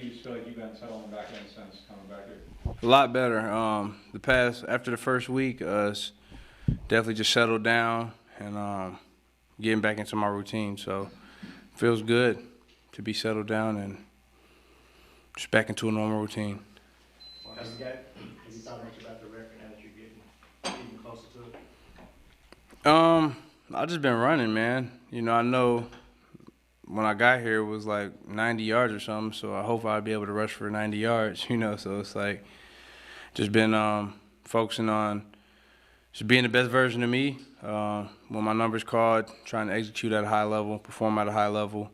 you just feel like you've been settling back in since coming back here? A lot better. After the first week, definitely just settled down and getting back into my routine. So feels good to be settled down and just back into a normal routine. Have you thought much about the record now that you're getting closer to it? I just been running, man. I know when I got here it was like 90 yards or something, so I hope I'd be able to rush for 90 yards, so it's like just been focusing on just being the best version of me. When my number's called, trying to execute at a high level, perform at a high level,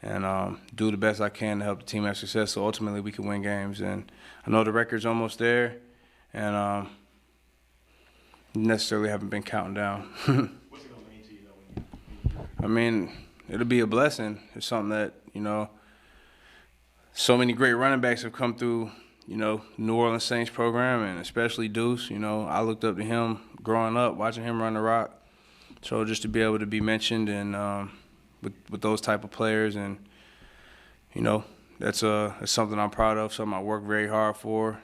and do the best I can to help the team have success so ultimately we can win games. And I know the record's almost there, and necessarily haven't been counting down. What's it going to mean to you, though, I mean, it'll be a blessing. It's something that, so many great running backs have come through, New Orleans Saints program, and especially Deuce. I looked up to him growing up, watching him run the rock. So just to be able to be mentioned and with those type of players, and, that's something I'm proud of, something I work very hard for.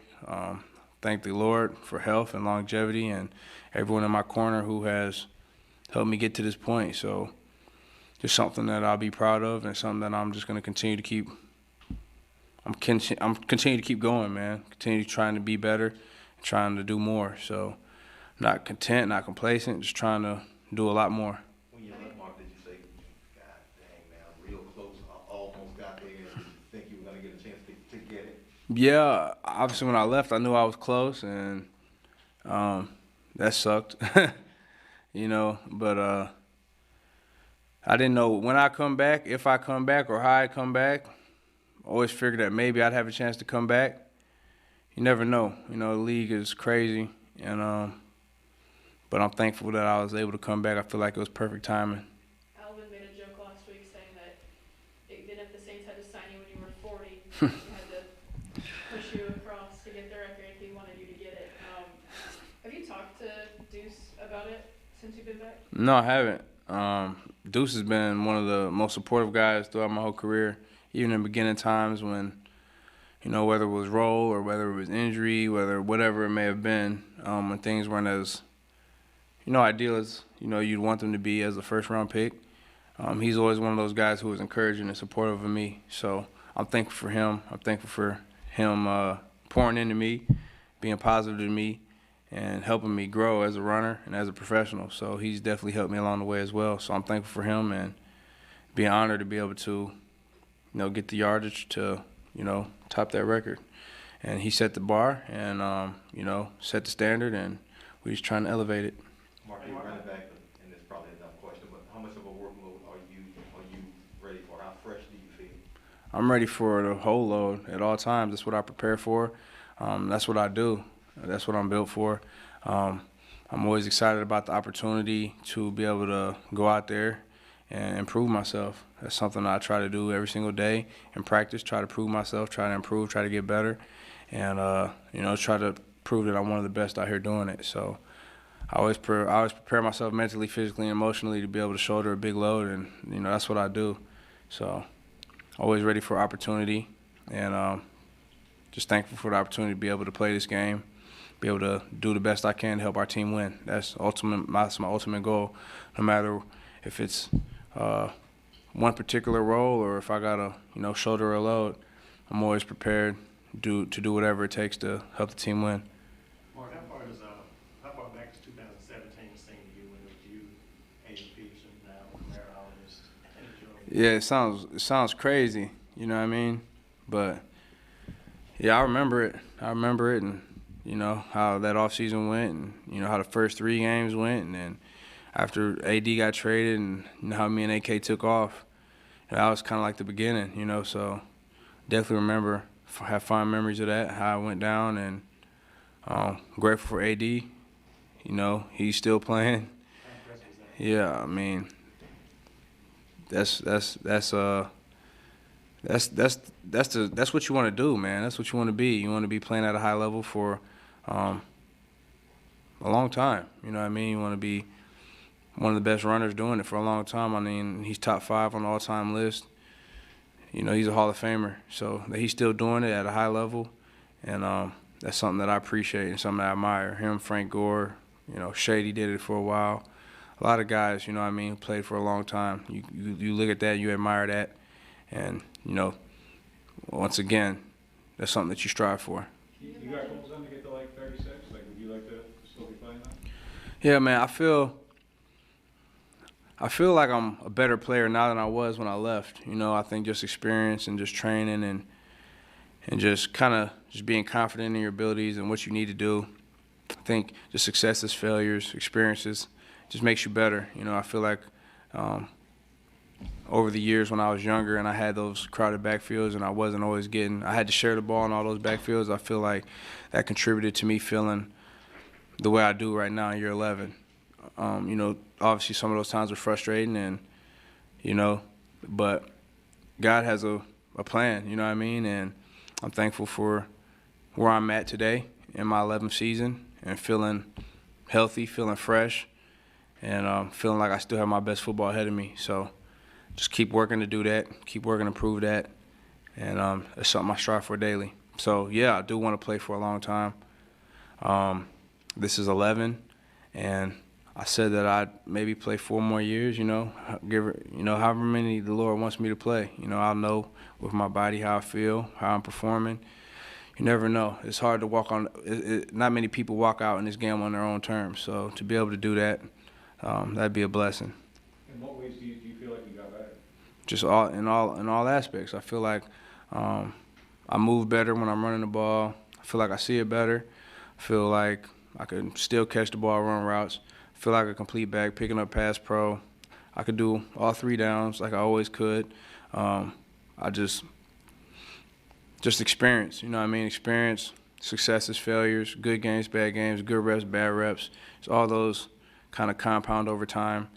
Thank the Lord for health and longevity and everyone in my corner who has helped me get to this point. So just something that I'll be proud of and something that I'm just going to continue to keep. I'm continuing to keep going, man. Continue trying to be better, trying to do more. So not content, not complacent, just trying to do a lot more. When you left, Mark, did you say, God dang, man, real close, I almost got there, did you think you were going to get a chance to get it? Yeah, obviously when I left, I knew I was close, and that sucked, but I didn't know when I come back, if I come back, or how I come back. Always figured that maybe I'd have a chance to come back. You never know. The league is crazy, and but I'm thankful that I was able to come back. I feel like it was perfect timing. Alvin made a joke last week saying that even if the Saints had to sign you when you were 40, they had to push you across to get the record if he wanted you to get it. Have you talked to Deuce about it since you've been back? No, I haven't. Deuce has been one of the most supportive guys throughout my whole career, even in beginning times when, whether it was role or whether it was injury, whatever it may have been, when things weren't as, ideal as, you'd want them to be as a first-round pick. He's always one of those guys who was encouraging and supportive of me. So I'm thankful for him. I'm thankful for him pouring into me, being positive to me, and helping me grow as a runner and as a professional. So he's definitely helped me along the way as well. So I'm thankful for him and being honored to be able to, get the yardage to, top that record. And he set the bar and, set the standard, and we're just trying to elevate it. Mark, you're running back, and it's probably a dumb question, but how much of a workload are you ready for? How fresh do you feel? I'm ready for the whole load at all times. That's what I prepare for. That's what I do. That's what I'm built for. I'm always excited about the opportunity to be able to go out there and improve myself. That's something I try to do every single day in practice, try to prove myself, try to improve, try to get better, and, try to prove that I'm one of the best out here doing it. So I always prepare myself mentally, physically, and emotionally to be able to shoulder a big load, and, that's what I do. So always ready for opportunity, and just thankful for the opportunity to be able to play this game, be able to do the best I can to help our team win. That's my ultimate goal, no matter if it's one particular role or if I got to, shoulder a load. I'm always prepared to do whatever it takes to help the team win. Mark, how far back is 2017 seem to you when it was you, Adrian Peterson, now Meteorologist, and Joe? Yeah, it sounds crazy, you know what I mean? But yeah, I remember it, and how that offseason went, and how the first 3 games went, and then after AD got traded, and how me and AK took off, that was kind of like the beginning, so definitely remember, have fond memories of that, how it went down, and grateful for AD. He's still playing. How impressive was that? Yeah, I mean, that's what you want to do, man. That's what you want to be. You want to be playing at a high level for a long time. You know what I mean? You want to be one of the best runners doing it for a long time. I mean, he's top 5 on the all-time list. he's a Hall of Famer. So that he's still doing it at a high level, and that's something that I appreciate and something that I admire. Him, Frank Gore, Shady did it for a while. A lot of guys, who played for a long time. You look at that, you admire that, and once again, that's something that you strive for. You got goals then to get to like 36? Like, would you like to still be playing that? Yeah, man, I feel like I'm a better player now than I was when I left. I think just experience and just training and just kind of just being confident in your abilities and what you need to do. I think just successes, failures, experiences just makes you better. I feel like over the years when I was younger and I had those crowded backfields and I wasn't always I had to share the ball in all those backfields, I feel like that contributed to me feeling the way I do right now in year 11. Obviously some of those times were frustrating but God has a plan, and I'm thankful for where I'm at today in my 11th season and feeling healthy, feeling fresh, and feeling like I still have my best football ahead of me. So just keep working to do that, keep working to prove that, and it's something I strive for daily. So, yeah, I do want to play for a long time. This is 11, and I said that I'd maybe play 4 more years, however many the Lord wants me to play. I'll know with my body how I feel, how I'm performing. You never know. It's hard to walk on not many people walk out in this game on their own terms. So to be able to do that, that'd be a blessing. In what ways do you feel like you got better? Just in all aspects. I feel like I move better when I'm running the ball. I feel like I see it better. I feel like I can still catch the ball, run routes. I feel like a complete back, picking up pass pro. I could do all 3 downs like I always could. I just experience, experience, successes, failures, good games, bad games, good reps, bad reps. It's all those kind of compound over time.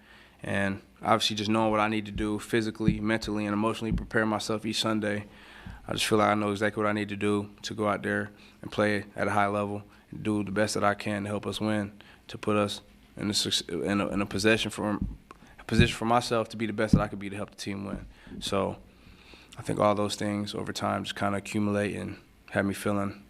And obviously just knowing what I need to do physically, mentally, and emotionally, prepare myself each Sunday. I just feel like I know exactly what I need to do to go out there and play at a high level and do the best that I can to help us win, to put us in a position for myself to be the best that I could be to help the team win. So I think all those things over time just kind of accumulate and have me feeling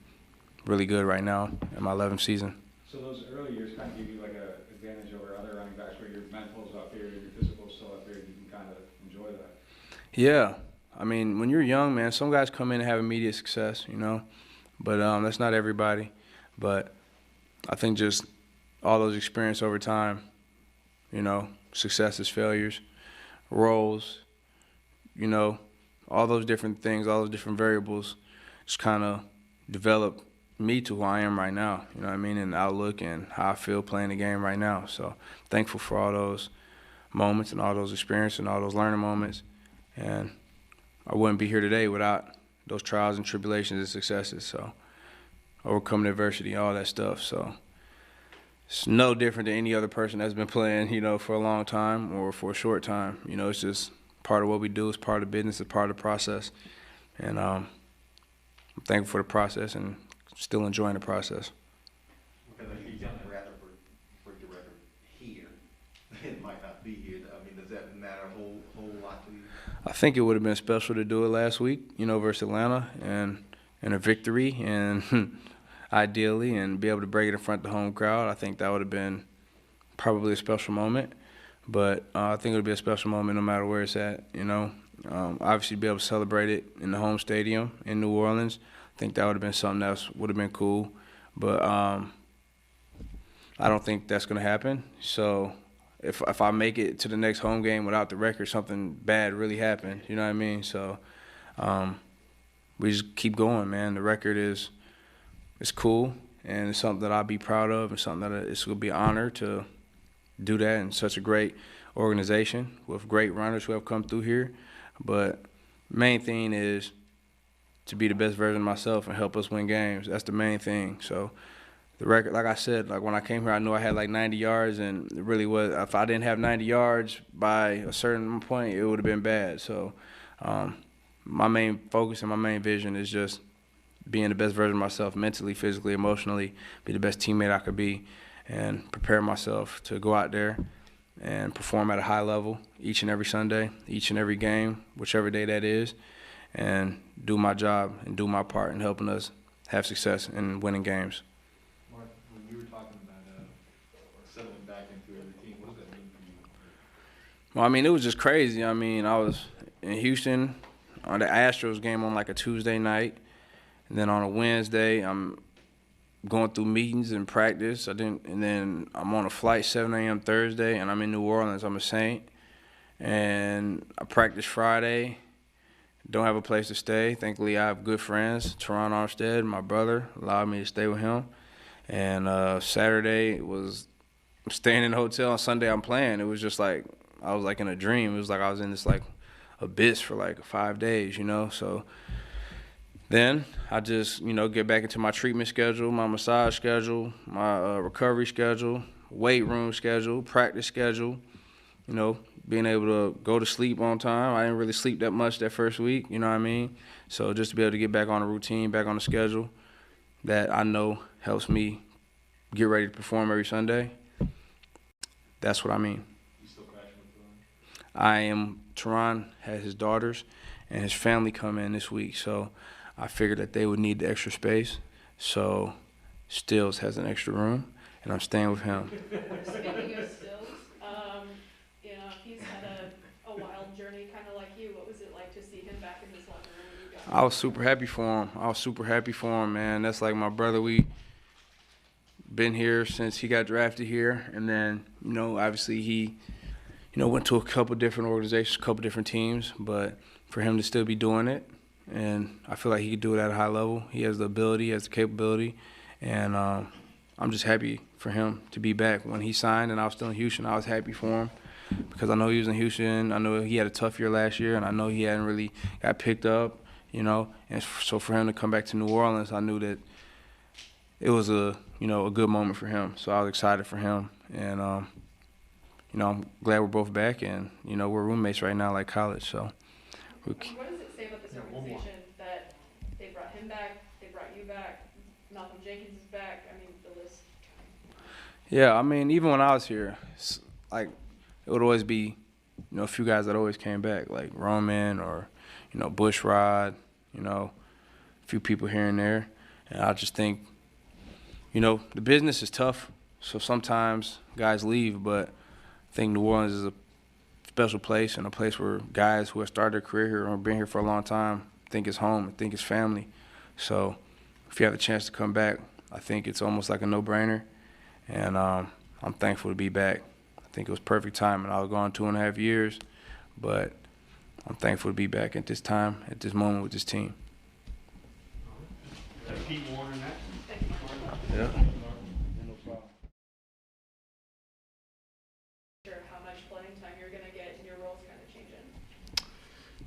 really good right now in my 11th season. So those early years kind of give you like an advantage over other running backs where your mental's up here, your physical's still up here, you can kind of enjoy that. Yeah. I mean, when you're young, man, some guys come in and have immediate success, but that's not everybody. But I think just all those experience over time, successes, failures, roles, all those different things, all those different variables just kind of develop me to who I am right now, and outlook and how I feel playing the game right now. So thankful for all those moments and all those experiences and all those learning moments. And I wouldn't be here today without those trials and tribulations and successes. So overcoming adversity, all that stuff. So it's no different than any other person that's been playing, for a long time or for a short time. It's just part of what we do. It's part of the business. It's part of the process. And I'm thankful for the process and still enjoying the process. Because you'd rather break the record here. It might not be here. I mean, does that matter a whole lot to you? I think it would have been special to do it last week, versus Atlanta, and a victory, and ideally, and be able to break it in front of the home crowd. I think that would have been probably a special moment. But I think it would be a special moment no matter where it's at, Obviously, be able to celebrate it in the home stadium in New Orleans, I think that would have been something that would have been cool. But I don't think that's going to happen. So if I make it to the next home game without the record, something bad really happened. You know what I mean? So we just keep going, man. The record is cool, and it's something that I'll be proud of, and something that it's going to be an honor to do that in such a great organization with great runners who have come through here. But main thing is to be the best version of myself and help us win games. That's the main thing. So the record, like I said, like when I came here, I knew I had like 90 yards, and it really was. If I didn't have 90 yards by a certain point, it would have been bad. So my main focus and my main vision is just being the best version of myself mentally, physically, emotionally, be the best teammate I could be, and prepare myself to go out there and perform at a high level each and every Sunday, each and every game, whichever day that is, and do my job and do my part in helping us have success in winning games. Mark, when you were talking about settling back into a routine, what does that mean for you? Well, I mean, it was just crazy. I mean, I was in Houston on the Astros game on like a Tuesday night, and then on a Wednesday, I'm going through meetings and practice. And then I'm on a flight 7 a.m. Thursday, and I'm in New Orleans. I'm a Saint, and I practice Friday. Don't have a place to stay. Thankfully, I have good friends. Teron Armstead, my brother, allowed me to stay with him. And Saturday was staying in a hotel. On Sunday, I'm playing. It was just like I was like in a dream. It was like I was in this like abyss for like 5 days, you know. So then I just, you know, get back into my treatment schedule, my massage schedule, my recovery schedule, weight room schedule, practice schedule, you know, being able to go to sleep on time. I didn't really sleep that much that first week, you know what I mean? So just to be able to get back on a routine, back on the schedule that I know helps me get ready to perform every Sunday, that's what I mean. You still crashing with Teron had his daughters and his family come in this week, so I figured that they would need the extra space. So Stills has an extra room, and I'm staying with him. Speaking of Stills, you know, he's had a wild journey, kind of like you. What was it like to see him back in his locker room when you got I was super happy for him. Man. That's like my brother. We been here since he got drafted here, and then, you know, obviously he, you know, went to a couple different organizations, a couple different teams, but for him to still be doing it, and I feel like he could do it at a high level. He has the ability, he has the capability, and I'm just happy for him to be back. When he signed and I was still in Houston, I was happy for him because I know he was in Houston. I know he had a tough year last year, and I know he hadn't really got picked up, you know. And so for him to come back to New Orleans, I knew that it was a good moment for him. So I was excited for him, and you know, I'm glad we're both back, and you know, we're roommates right now like college. So What does it say about this organization that they brought him back, they brought you back, Malcolm Jenkins is back? I mean, the list. yeah, I mean, even when I was here, like it would always be, you know, a few guys that always came back, like Roman or, you know, Bushrod, you know, a few people here and there. And I just think, you know, the business is tough, so sometimes guys leave, but I think New Orleans is a special place and a place where guys who have started their career here or been here for a long time think it's home and think it's family. So if you have the chance to come back, I think it's almost like a no-brainer, and I'm thankful to be back. I think it was perfect timing. I was gone 2.5 years, but I'm thankful to be back at this time, at this moment with this team. Pete Warner next. Thank you, Mark. Yeah. No problem. Sure how much playing time you're going to get and your role's kind of changing.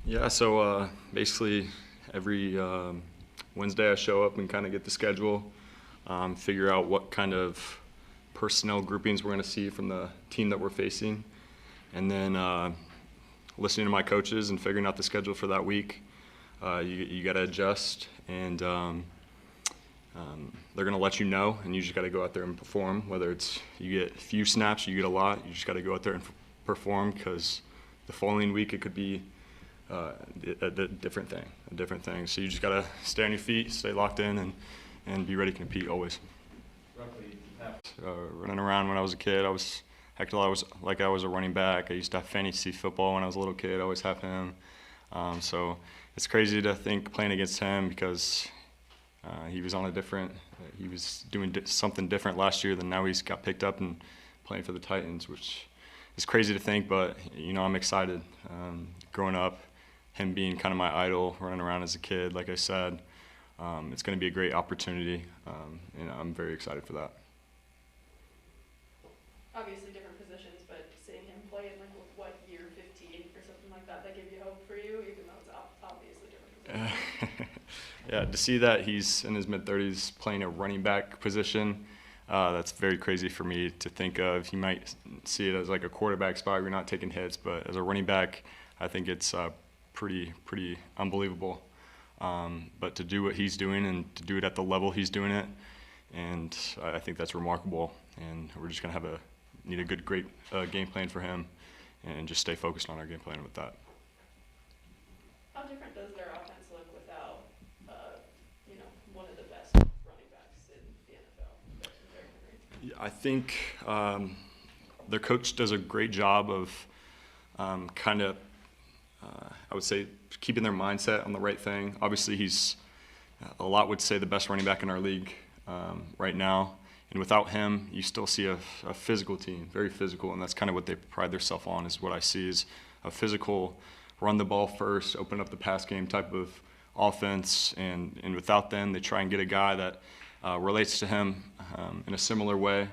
Yeah, so basically every Wednesday I show up and kind of get the schedule, figure out what kind of personnel groupings we're going to see from the team that we're facing, and then listening to my coaches and figuring out the schedule for that week. You got to adjust, and they're going to let you know, and you just got to go out there and perform. Whether it's you get a few snaps, you get a lot, you just got to go out there and perform, because the following week it could be a different thing. So you just got to stay on your feet, stay locked in, and be ready to compete always. Running around when I was a kid, I was a running back. I used to have fantasy football when I was a little kid. I always have him. So it's crazy to think playing against him, because he was he was doing something different last year than now. He's got picked up and playing for the Titans, which is crazy to think, but you know, I'm excited. Growing up, him being kind of my idol, running around as a kid, like I said, it's going to be a great opportunity, and I'm very excited for that. Obviously different positions, but seeing him play in like year 15 or something like that give you hope for you, even though it's obviously different positions. Yeah, to see that he's in his mid-30s playing a running back position, that's very crazy for me to think of. You might see it as like a quarterback spot where you're not taking hits, but as a running back, I think it's pretty unbelievable. But to do what he's doing and to do it at the level he's doing it, and I think that's remarkable. And we're just gonna need a great game plan for him, and just stay focused on our game plan with that. How different does their offense one of the best running backs in the NFL, versus Derrick Henry? I think their coach does a great job of I would say, keeping their mindset on the right thing. Obviously, he's a lot would say the best running back in our league right now. And without him, you still see a physical team, very physical, and that's kind of what they pride themselves on, is what I see is a physical, run the ball first, open up the pass game type of offense. And without them, they try and get a guy that relates to him in a similar way.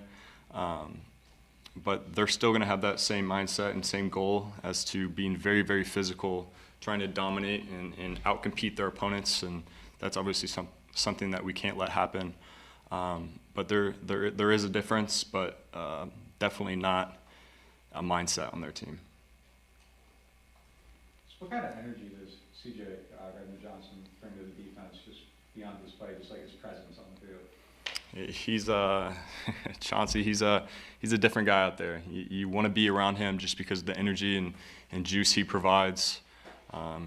But they're still going to have that same mindset and same goal as to being very, very physical, trying to dominate and outcompete their opponents. And that's obviously something that we can't let happen. But there is a difference, but definitely not a mindset on their team. So what kind of energy does C.J. Gardner Johnson bring to the defense, just beyond display, just like his presence on the field? He's Chauncey. He's a different guy out there. You want to be around him just because of the energy and juice he provides.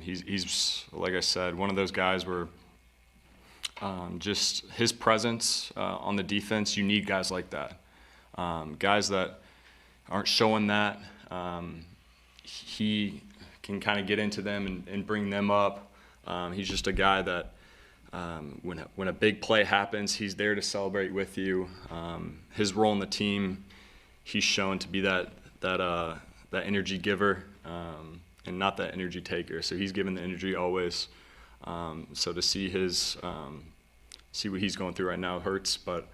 He's like I said, one of those guys where just his presence on the defense. You need guys like that, guys that aren't showing that. He can kind of get into them and bring them up. He's just a guy that. When a big play happens, he's there to celebrate with you. His role in the team, he's shown to be that energy giver and not that energy taker. So he's given the energy always. So to see see what he's going through right now hurts, but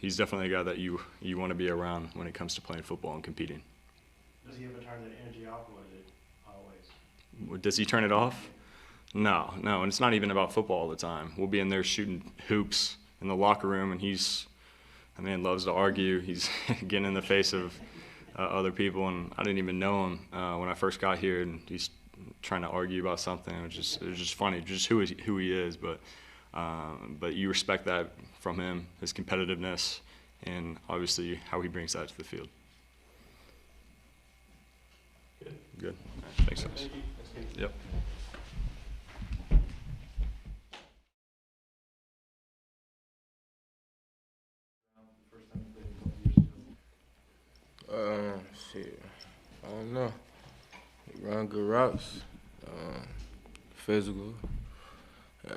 he's definitely a guy that you want to be around when it comes to playing football and competing. Does he ever turn that energy off, or is it always? Does he turn it off? No, and it's not even about football all the time. We'll be in there shooting hoops in the locker room, and that man loves to argue. He's getting in the face of other people, and I didn't even know him when I first got here, and he's trying to argue about something. It was just funny, just who he is. But you respect that from him, his competitiveness, and obviously how he brings that to the field. Good. All right, thanks, guys. Yep. Shit, I don't know. He run good routes, physical.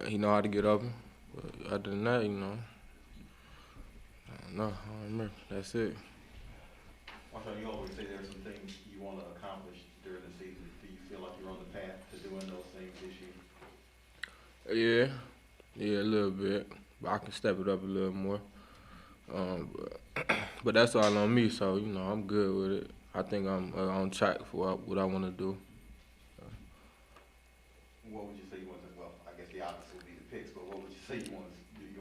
He know how to get open. But other than that, I don't know. I don't remember. That's it. Marshon, you always say there's some things you want to accomplish during the season. Do you feel like you're on the path to doing those things this year? Yeah, a little bit. But I can step it up a little more. But that's all on me, so, I'm good with it. I think I'm on track for what I want to do. What would you say you want to, well, I guess the opposite would be the picks, but what would you say you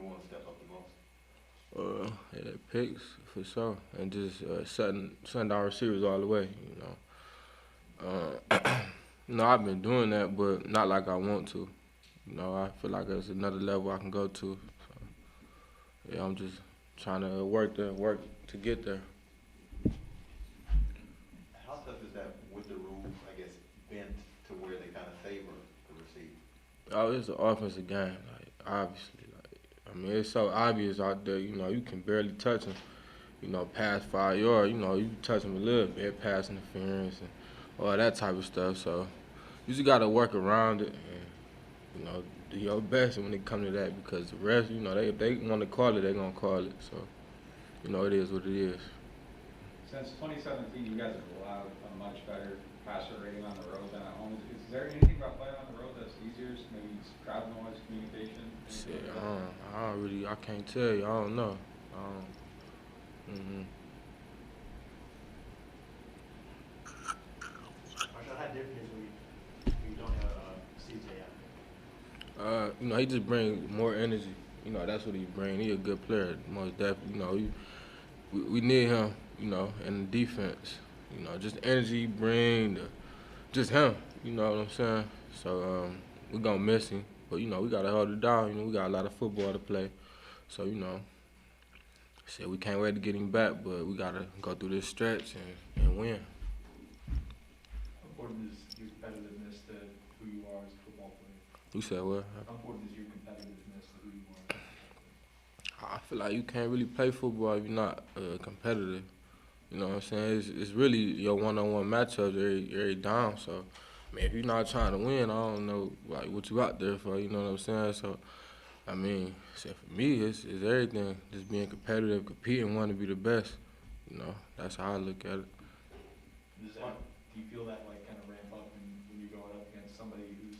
want to step up the most? Yeah, picks, for sure. And just setting our receivers all the way, I've been doing that, but not like I want to. I feel like there's another level I can go to. So, yeah, I'm just trying to work to get there. How tough is that with the rules, I guess, bent to where they kind of favor the receiver? Oh, it's an offensive game, obviously. It's so obvious out there, you can barely touch him, past 5 yards, you touch him a little bit, pass interference and all that type of stuff. So you just got to work around it and, do your best when it comes to that, because the rest, if they want to call it, they're going to call it. So, it is what it is. Since 2017, you guys have allowed a much better passer rating on the road than at home. Is there anything about playing on the road that's easier? Maybe it's crowd noise, communication? Shit, I can't tell you. I don't know. Marshon, how different is when you don't have CJ out there? He just brings more energy. That's what he brings. He a good player, most definitely. We need him, in the defense. Just energy he bring, just him. You know what I'm saying? So we're gonna miss him, but we gotta hold it down. We got a lot of football to play, so we can't wait to get him back, but we gotta go through this stretch and win. How important is your competitiveness to who you are as a football player? You said what? How important is your competitiveness to who you are? I feel like you can't really play football if you're not competitive. You know what I'm saying? It's really your one-on-one matchups every down. So, I mean, if you're not trying to win, I don't know like what you out there for. You know what I'm saying? So, I mean, so for me, it's everything. Just being competitive, competing, wanting to be the best. You know, that's how I look at it. Do you feel that like kind of ramp up when you're going up against somebody who's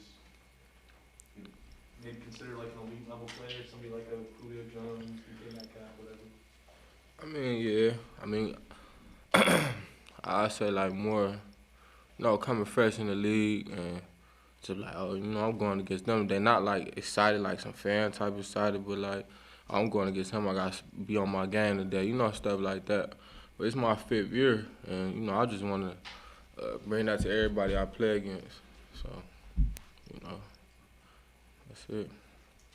maybe considered like an elite level player, somebody like a Julio Jones, DK Metcalf, whatever? I mean, yeah. I mean, I say like more, coming fresh in the league and just like, oh, I'm going against them. They're not like excited, like some fan type excited, but like, I'm going against him. I got to be on my game today, stuff like that. But it's my 5th year, and I just want to bring that to everybody I play against. So, that's it.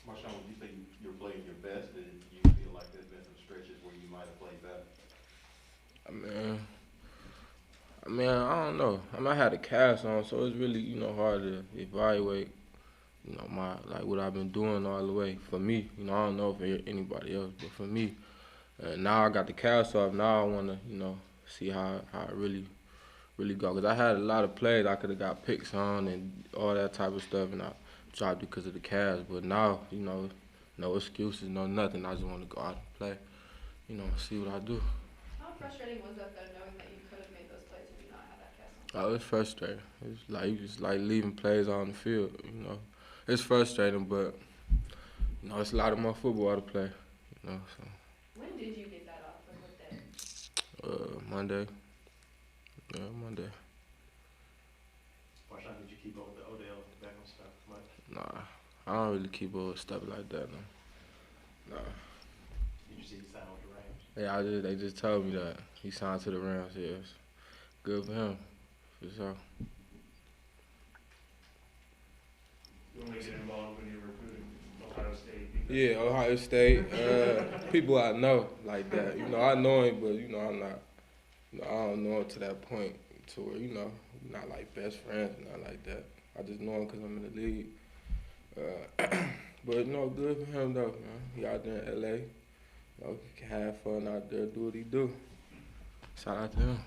Marshon, would you say you're playing your best, and you feel like there's been some stretches where you might have played better? I mean, I don't know. I had a cast on, so it's really, hard to evaluate, what I've been doing all the way. For me, I don't know for anybody else, but for me, now I got the cast off. Now I want to, see how it really go. Because I had a lot of plays I could have got picks on and all that type of stuff, and I dropped because of the cast. But now, no excuses, no nothing. I just want to go out and play, see what I do. How frustrating was that though, knowing that you could have made those plays if you not had that cast on? Oh, it's frustrating. It's like leaving plays on the field, It's frustrating, but, it's a lot of more football to play, so. When did you get that off? Like what day? Monday. Yeah, Monday. Marshon, did you keep up with the Odell Beckham stuff much? Nah, I don't really keep up with stuff like that, no. Nah. Did you see he signed with the Rams? Yeah, they just told me that he signed to the Rams. Yes, good for him, for sure. You want to get involved when you're recruiting Ohio State? Yeah, Ohio State. People I know like that. I know him, but I'm not. I don't know him to that point to where we're not like best friends, not like that. I just know him because I'm in the league. But good for him though, man. He out there in LA. He can have fun out there, do what he do. Shout out to him.